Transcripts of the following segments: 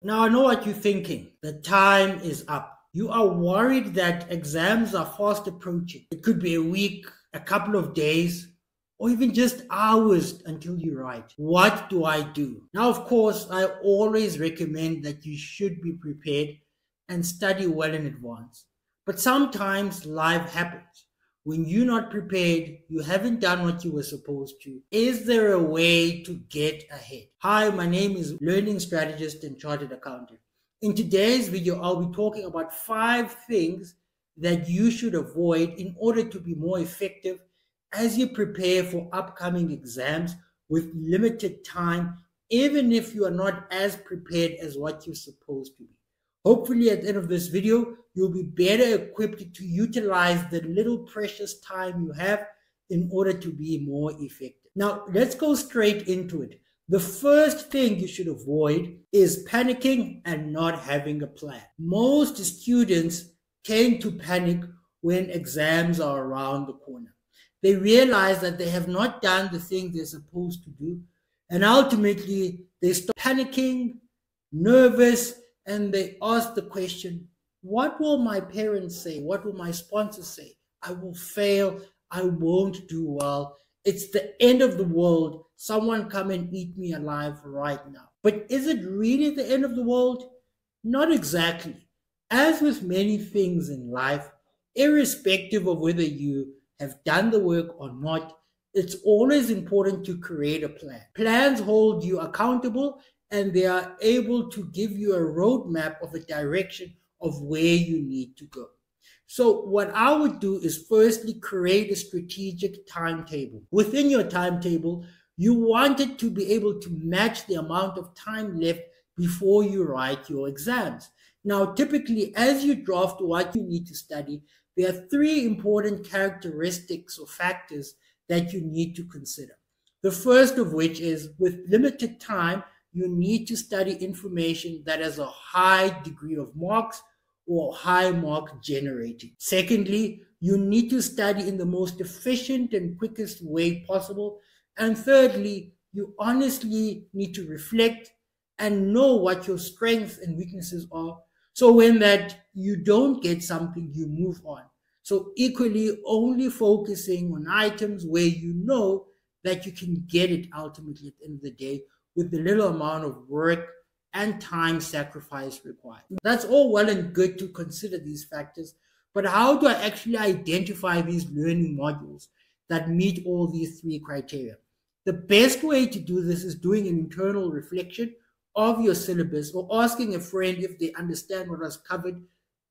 Now, I know what you're thinking. The time is up. You are worried that exams are fast approaching. It could be a week, a couple of days, or even just hours until you write. What do I do? Now, of course, I always recommend that you should be prepared and study well in advance. But sometimes life happens. When you're not prepared, you haven't done what you were supposed to. Is there a way to get ahead? Hi, my name is learning strategist and chartered accountant. In today's video, I'll be talking about 5 things that you should avoid in order to be more effective as you prepare for upcoming exams with limited time, even if you are not as prepared as what you're supposed to be. Hopefully at the end of this video, you'll be better equipped to utilize the little precious time you have in order to be more effective. Now, let's go straight into it. The first thing you should avoid is panicking and not having a plan. Most students tend to panic when exams are around the corner. They realize that they have not done the thing they're supposed to do, and ultimately they start panicking, nervous, and they ask the question, what will my parents say? What will my sponsors say? I will fail. I won't do well. It's the end of the world. Someone come and eat me alive right now. But is it really the end of the world? Not exactly. As with many things in life, irrespective of whether you have done the work or not, it's always important to create a plan. Plans hold you accountable, and they are able to give you a roadmap of a direction of where you need to go. So what I would do is firstly create a strategic timetable. Within your timetable, you want it to be able to match the amount of time left before you write your exams. Now, typically, as you draft what you need to study, there are 3 important characteristics or factors that you need to consider. The first of which is, with limited time, you need to study information that has a high degree of marks or high mark generating. Secondly, you need to study in the most efficient and quickest way possible. And thirdly, you honestly need to reflect and know what your strengths and weaknesses are. So when that you don't get something, you move on. So equally, only focusing on items where you know that you can get it ultimately at the end of the day with the little amount of work and time sacrifice required. That's all well and good to consider these factors, but how do I actually identify these learning modules that meet all these 3 criteria? The best way to do this is doing an internal reflection of your syllabus or asking a friend if they understand what was covered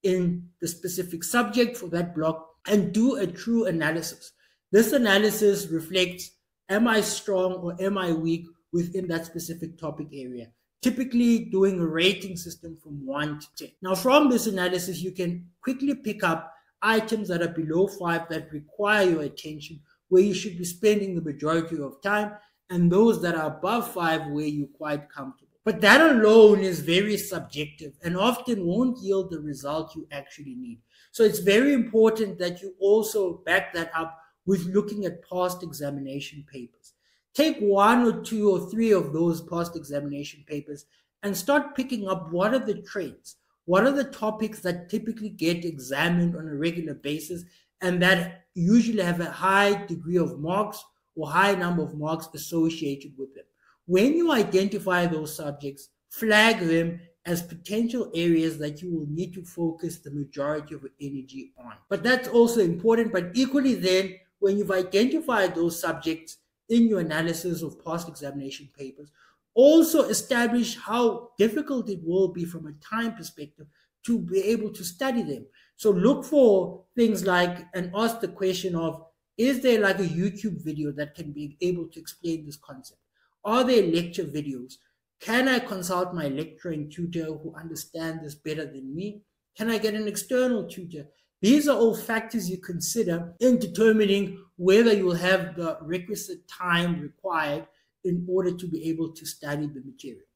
in the specific subject for that block, and do a true analysis. This analysis reflects, am I strong or am I weak within that specific topic area? Typically doing a rating system from 1 to 10. Now, from this analysis, you can quickly pick up items that are below 5 that require your attention, where you should be spending the majority of time, and those that are above 5 where you're quite comfortable. But that alone is very subjective and often won't yield the result you actually need. So it's very important that you also back that up with looking at past examination papers. Take 1 or 2 or 3 of those past examination papers and start picking up what are the trends, what are the topics that typically get examined on a regular basis and that usually have a high degree of marks or high number of marks associated with them. When you identify those subjects, flag them as potential areas that you will need to focus the majority of your energy on. But that's also important, but equally then, when you've identified those subjects in your analysis of past examination papers, also establish how difficult it will be from a time perspective to be able to study them. So look for things like, and ask the question of, is there like a YouTube video that can be able to explain this concept? Are there lecture videos? Can I consult my lecturing tutor who understands this better than me? Can I get an external tutor? These are all factors you consider in determining whether you will have the requisite time required in order to be able to study the material.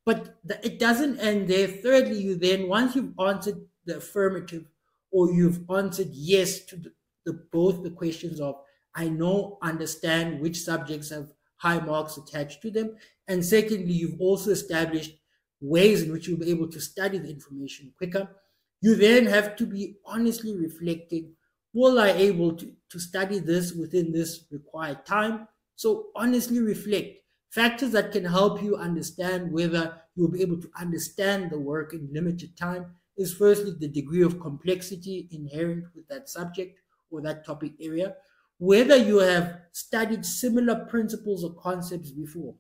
But it doesn't end there. Thirdly, you then, once you've answered the affirmative or you've answered yes to both the questions of, I know, understand which subjects have high marks attached to them, and secondly, you've also established ways in which you'll be able to study the information quicker. You then have to be honestly reflecting, will I able to study this within this required time? So honestly reflect. Factors that can help you understand whether you'll be able to understand the work in limited time is firstly the degree of complexity inherent with that subject or that topic area, whether you have studied similar principles or concepts before.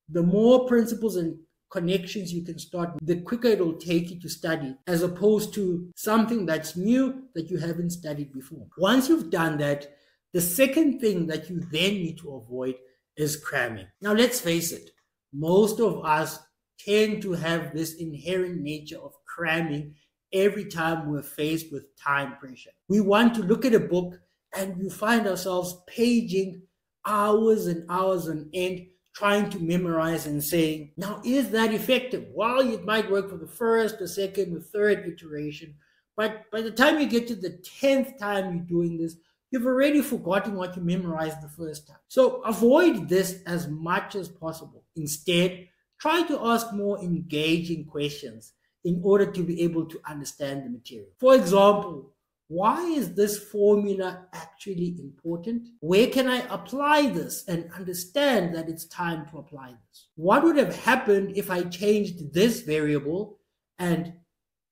The more principles and connections you can start, the quicker it will take you to study, as opposed to something that's new that you haven't studied before. Once you've done that, the second thing that you then need to avoid is cramming. Now, let's face it, most of us tend to have this inherent nature of cramming every time we're faced with time pressure. We want to look at a book and you find ourselves paging hours and hours on end, trying to memorize and saying, now, is that effective? Well, it might work for the first, the second, the third iteration, but by the time you get to the 10th time you're doing this, you've already forgotten what you memorized the first time. So avoid this as much as possible. Instead, try to ask more engaging questions in order to be able to understand the material. For example, why is this formula actually important? Where can I apply this and understand that it's time to apply this? What would have happened if I changed this variable and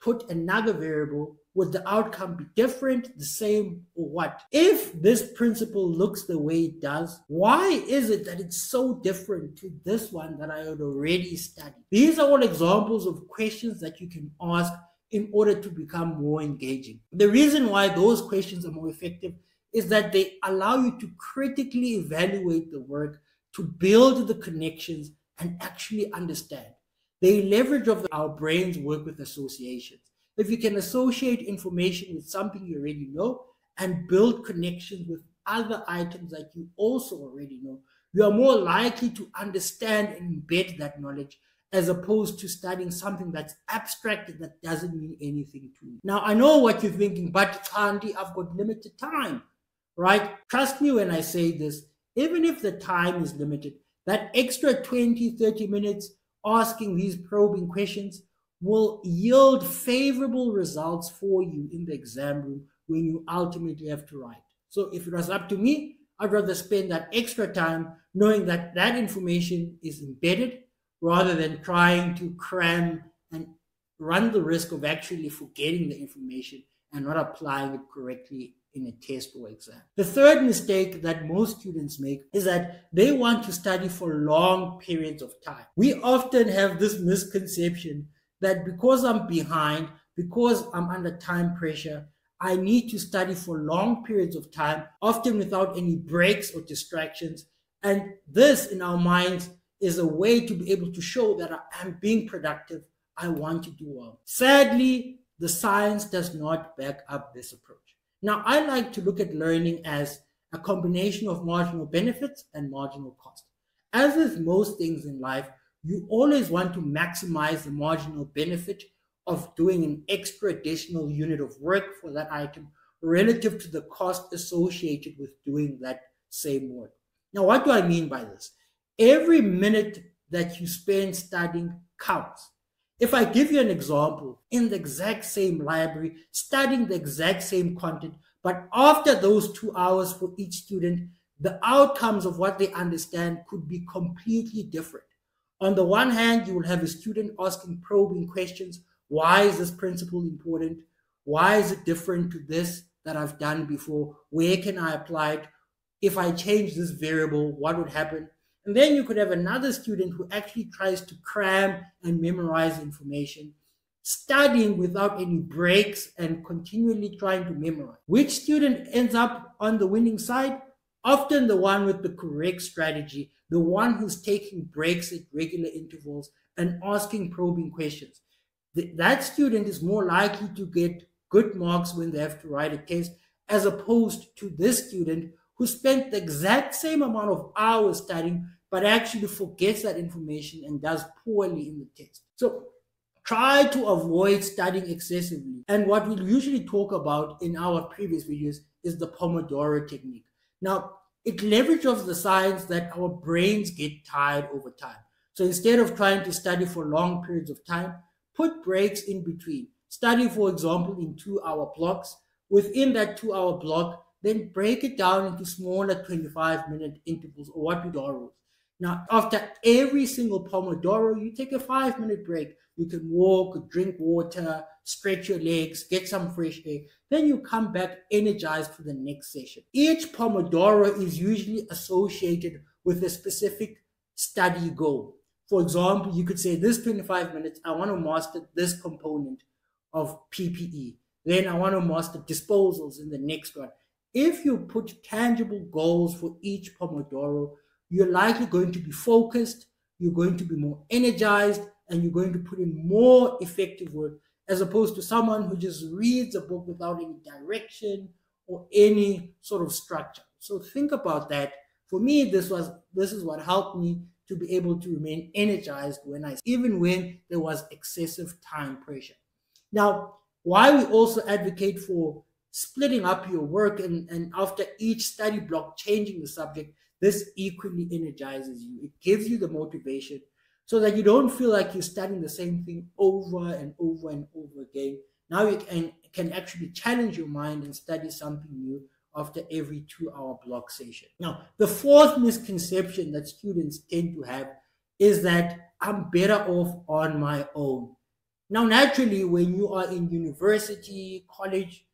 put another variable? Would the outcome be different, the same, or what? If this principle looks the way it does, why is it that it's so different to this one that I had already studied? These are all examples of questions that you can ask in order to become more engaging. The reason why those questions are more effective is that they allow you to critically evaluate the work, to build the connections, and actually understand. They leverage of our brains work with associations. If you can associate information with something you already know and build connections with other items that you also already know, you are more likely to understand and embed that knowledge, as opposed to studying something that's abstract and that doesn't mean anything to you. Now, I know what you're thinking, but Andy, I've got limited time, right? Trust me when I say this, even if the time is limited, that extra 20, 30 minutes asking these probing questions will yield favorable results for you in the exam room when you ultimately have to write. So if it was up to me, I'd rather spend that extra time knowing that that information is embedded rather than trying to cram and run the risk of actually forgetting the information and not applying it correctly in a test or exam. The third mistake that most students make is that they want to study for long periods of time. We often have this misconception that because I'm behind, because I'm under time pressure, I need to study for long periods of time, often without any breaks or distractions. And this, in our minds, is a way to be able to show that I'm being productive, I want to do well. Sadly, the science does not back up this approach. Now, I like to look at learning as a combination of marginal benefits and marginal cost. As with most things in life, you always want to maximize the marginal benefit of doing an extra additional unit of work for that item relative to the cost associated with doing that same work. Now, what do I mean by this? Every minute that you spend studying counts. If I give you an example, in the exact same library, studying the exact same content, but after those 2 hours for each student, the outcomes of what they understand could be completely different. On the one hand, you will have a student asking probing questions. Why is this principle important? Why is it different to this that I've done before? Where can I apply it? If I change this variable, what would happen? And then you could have another student who actually tries to cram and memorize information, studying without any breaks and continually trying to memorize. Which student ends up on the winning side? Often the one with the correct strategy, the one who's taking breaks at regular intervals and asking probing questions. That student is more likely to get good marks when they have to write a test, as opposed to this student who spent the exact same amount of hours studying, but actually forgets that information and does poorly in the test. So try to avoid studying excessively. And what we'll usually talk about in our previous videos is the Pomodoro technique. Now, it leverages the science that our brains get tired over time. So instead of trying to study for long periods of time, put breaks in between. Study, for example, in 2-hour blocks. Within that 2-hour block, then break it down into smaller 25-minute intervals, or what we Pomodoros. Now, after every single Pomodoro, you take a 5-minute break. You can walk, drink water, stretch your legs, get some fresh air. Then you come back energized for the next session. Each Pomodoro is usually associated with a specific study goal. For example, you could say this 25 minutes, I want to master this component of PPE. Then I want to master disposals in the next one. If you put tangible goals for each Pomodoro, you're likely going to be focused, you're going to be more energized, and you're going to put in more effective work, as opposed to someone who just reads a book without any direction or any sort of structure. So think about that. For me, this is what helped me to be able to remain energized even when there was excessive time pressure. Now, why we also advocate for splitting up your work and after each study block changing the subject, this equally energizes you. It gives you the motivation so that you don't feel like you're studying the same thing over and over and over again. Now you can actually challenge your mind and study something new after every 2-hour block session. Now, the fourth misconception that students tend to have is that I'm better off on my own. Now, naturally, when you are in university, college,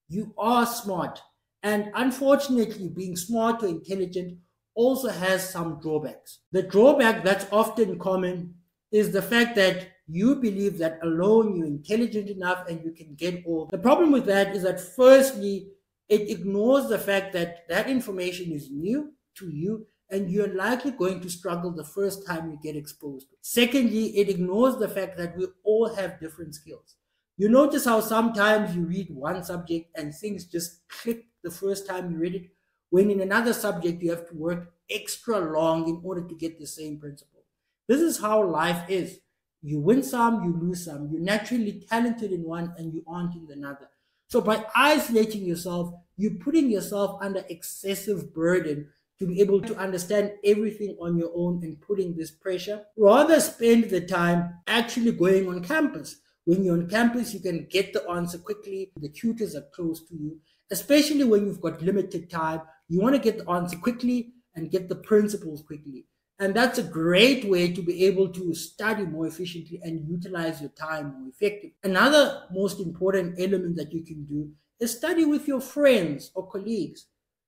you are smart. And unfortunately, being smart or intelligent also has some drawbacks. The drawback that's often common is the fact that you believe that alone you're intelligent enough and you can get all. The problem with that is that firstly, it ignores the fact that that information is new to you and you're likely going to struggle the first time you get exposed to it. Secondly, it ignores the fact that we all have different skills. You notice how sometimes you read one subject and things just click the first time you read it, when in another subject you have to work extra long in order to get the same principle. This is how life is. You win some, you lose some. You're naturally talented in one and you aren't in another. So by isolating yourself, you're putting yourself under excessive burden to be able to understand everything on your own and putting this pressure. Rather spend the time actually going on campus. When you're on campus, you can get the answer quickly. The tutors are close to you, especially when you've got limited time. You want to get the answer quickly and get the principles quickly. And that's a great way to be able to study more efficiently and utilize your time more effectively. Another most important element that you can do is study with your friends or colleagues.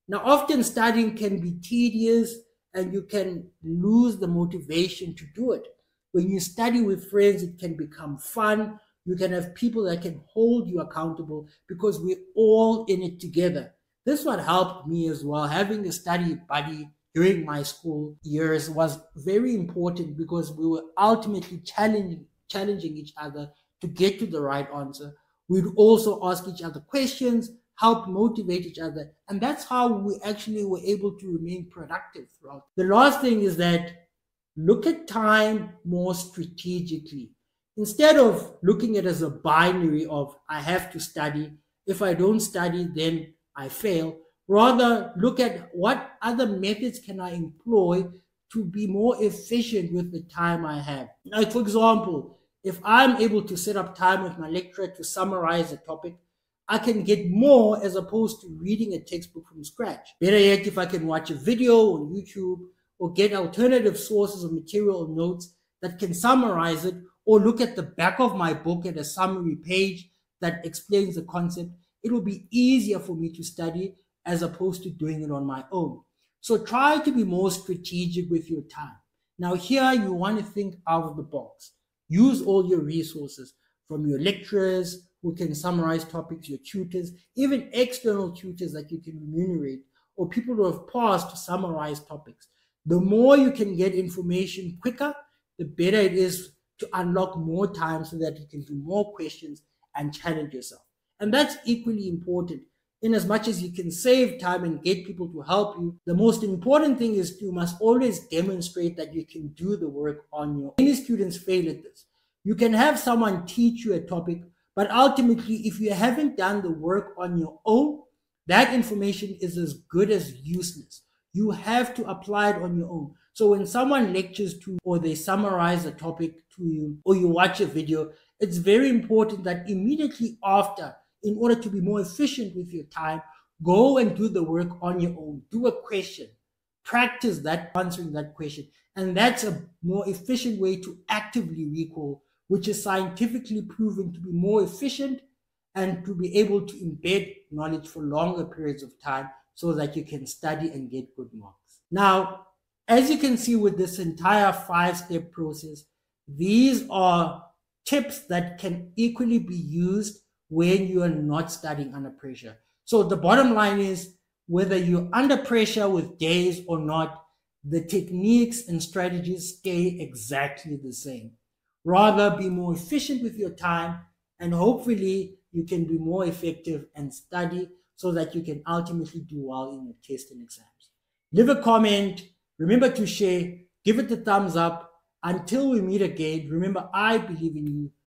Now, often studying can be tedious and you can lose the motivation to do it. When you study with friends, it can become fun. You can have people that can hold you accountable because we're all in it together. This is what helped me as well. Having a study buddy during my school years was very important because we were ultimately challenging each other to get to the right answer. We'd also ask each other questions, help motivate each other. And that's how we actually were able to remain productive throughout. The last thing is that look at time more strategically. Instead of looking at it as a binary of I have to study, if I don't study, then I fail. Rather, look at what other methods can I employ to be more efficient with the time I have. Like, for example, if I'm able to set up time with my lecturer to summarize a topic, I can get more as opposed to reading a textbook from scratch. Better yet, if I can watch a video on YouTube or get alternative sources of material or notes that can summarize it, or look at the back of my book at a summary page that explains the concept, it will be easier for me to study as opposed to doing it on my own. So try to be more strategic with your time. Now here you want to think out of the box. Use all your resources from your lecturers who can summarize topics, your tutors, even external tutors that you can remunerate, or people who have passed to summarize topics. The more you can get information quicker, the better it is to unlock more time so that you can do more questions and challenge yourself. And that's equally important. In as much as you can save time and get people to help you, the most important thing is you must always demonstrate that you can do the work on your own. Many students fail at this. You can have someone teach you a topic, but ultimately, if you haven't done the work on your own, that information is as good as useless. You have to apply it on your own. So when someone lectures to you, or they summarize a topic to you, or you watch a video, it's very important that immediately after, in order to be more efficient with your time, go and do the work on your own. Do a question. Practice that, answering that question. And that's a more efficient way to actively recall, which is scientifically proven to be more efficient and to be able to embed knowledge for longer periods of time so that you can study and get good marks. Now, as you can see with this entire 5-step process, these are tips that can equally be used when you are not studying under pressure. So the bottom line is, whether you're under pressure with days or not, the techniques and strategies stay exactly the same. Rather, be more efficient with your time, and hopefully you can be more effective and study so that you can ultimately do well in your tests and exams. Leave a comment, remember to share, give it a thumbs up. Until we meet again, remember, I believe in you.